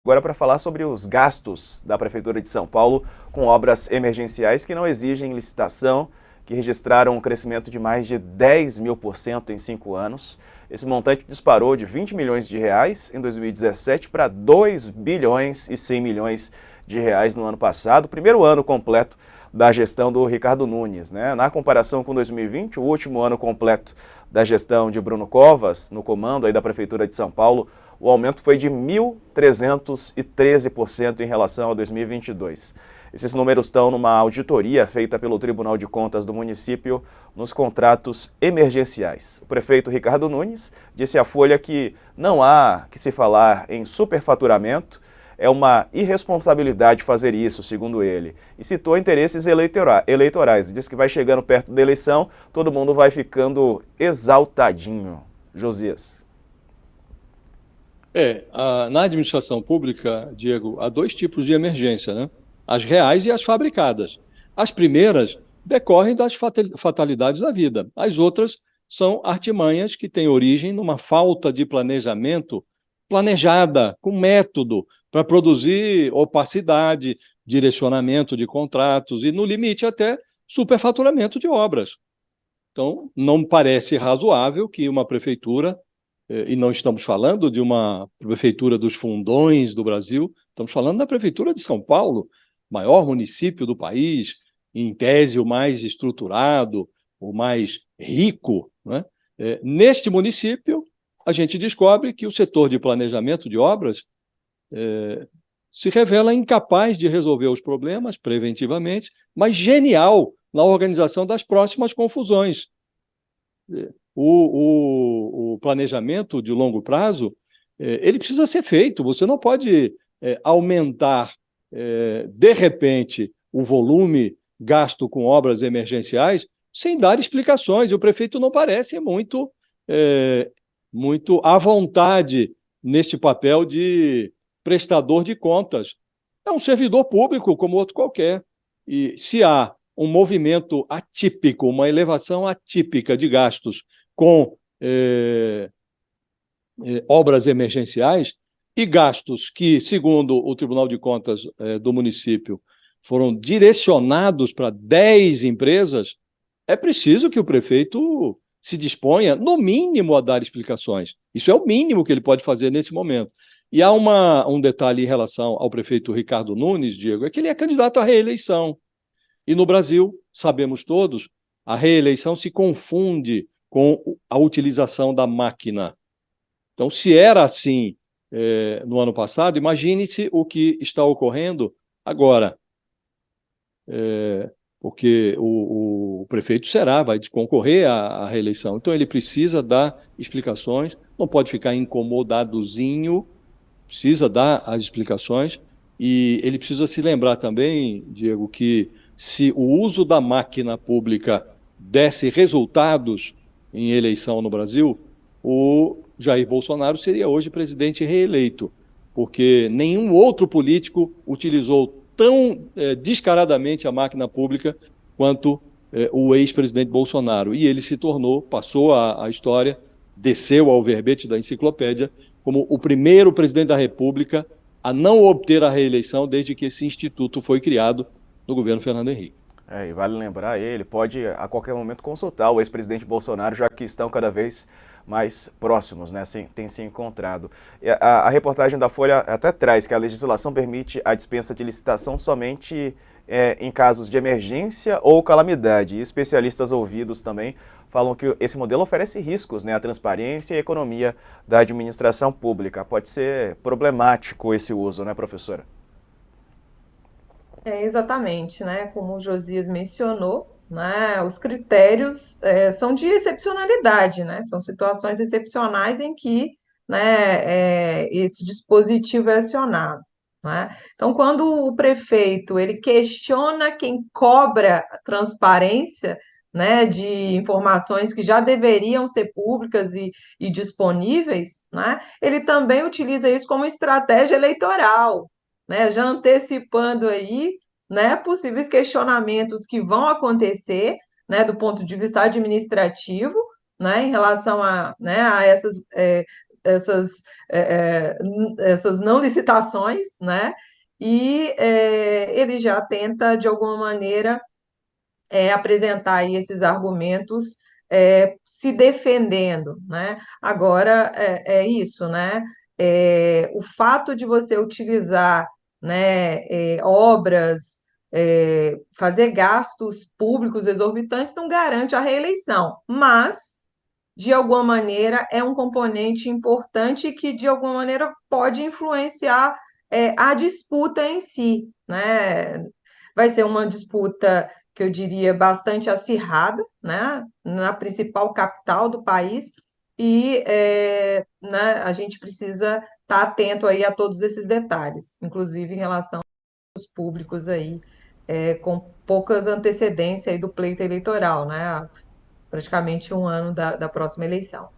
Agora para falar sobre os gastos da Prefeitura de São Paulo com obras emergenciais que não exigem licitação, que registraram um crescimento de mais de 10.000% em 5 anos. Esse montante disparou de 20 milhões de reais em 2017 para 2 bilhões e 100 milhões de reais no ano passado, primeiro ano completo da gestão do Ricardo Nunes, né? Na comparação com 2020, o último ano completo da gestão de Bruno Covas, no comando aí da Prefeitura de São Paulo, o aumento foi de 1.313% em relação a 2022. Esses números estão numa auditoria feita pelo Tribunal de Contas do município nos contratos emergenciais. O prefeito Ricardo Nunes disse à Folha que não há que se falar em superfaturamento, é uma irresponsabilidade fazer isso, segundo ele, e citou interesses eleitorais. Diz que vai chegando perto da eleição, todo mundo vai ficando exaltadinho. Josias. Na administração pública, Diego, há dois tipos de emergência, né? As reais e as fabricadas. As primeiras decorrem das fatalidades da vida. As outras são artimanhas que têm origem numa falta de planejamento planejada, com método, para produzir opacidade, direcionamento de contratos e, no limite, até superfaturamento de obras. Então, não parece razoável que uma prefeitura, e não estamos falando de uma prefeitura dos fundões do Brasil, estamos falando da prefeitura de São Paulo, maior município do país, em tese o mais estruturado, o mais rico, né? Neste município, a gente descobre que o setor de planejamento de obras se revela incapaz de resolver os problemas preventivamente, mas genial na organização das próximas confusões. O planejamento de longo prazo, ele precisa ser feito. Você não pode aumentar, de repente, o volume gasto com obras emergenciais sem dar explicações. E o prefeito não parece muito à vontade neste papel de prestador de contas. É um servidor público como outro qualquer. E se há um movimento atípico, uma elevação atípica de gastos com obras emergenciais e gastos que, segundo o Tribunal de Contas do município, foram direcionados para 10 empresas, é preciso que o prefeito se disponha, no mínimo, a dar explicações. Isso é o mínimo que ele pode fazer nesse momento. E há um detalhe em relação ao prefeito Ricardo Nunes, Diego, é que ele é candidato à reeleição. E no Brasil, sabemos todos, a reeleição se confunde com a utilização da máquina. Então, se era assim no ano passado, imagine-se o que está ocorrendo agora. Porque o prefeito vai concorrer à reeleição. Então, ele precisa dar explicações, não pode ficar incomodadozinho, precisa dar as explicações, e ele precisa se lembrar também, Diego, que se o uso da máquina pública desse resultados em eleição no Brasil, o Jair Bolsonaro seria hoje presidente reeleito, porque nenhum outro político utilizou tão descaradamente a máquina pública quanto o ex-presidente Bolsonaro. E ele se tornou, passou a história, desceu ao verbete da enciclopédia, como o primeiro presidente da República a não obter a reeleição desde que esse instituto foi criado no governo Fernando Henrique. E vale lembrar, ele pode a qualquer momento consultar o ex-presidente Bolsonaro, já que estão cada vez mais próximos, né? Tem se encontrado. A reportagem da Folha até traz que a legislação permite a dispensa de licitação somente em casos de emergência ou calamidade. E especialistas ouvidos também falam que esse modelo oferece riscos, né, à transparência e à economia da administração pública. Pode ser problemático esse uso, né, professora? Exatamente, né? Como o Josias mencionou, né? Os critérios são de excepcionalidade, né? São situações excepcionais em que, né, esse dispositivo é acionado, né? Então, quando o prefeito ele questiona quem cobra transparência, né, de informações que já deveriam ser públicas e disponíveis, né? Ele também utiliza isso como estratégia eleitoral, né, já antecipando aí, né, possíveis questionamentos que vão acontecer, né, do ponto de vista administrativo, né, em relação a, né, a essas essas não licitações, né? E ele já tenta, de alguma maneira, apresentar aí esses argumentos se defendendo, né? Agora é isso, né? O fato de você utilizar, né, obras, fazer gastos públicos exorbitantes não garante a reeleição, mas de alguma maneira é um componente importante que de alguma maneira pode influenciar a disputa em si, né? Vai ser uma disputa que eu diria bastante acirrada, né? Na principal capital do país e né, a gente precisa estar atento aí a todos esses detalhes, inclusive em relação aos públicos aí com poucas antecedências aí do pleito eleitoral, né? Praticamente um ano da próxima eleição.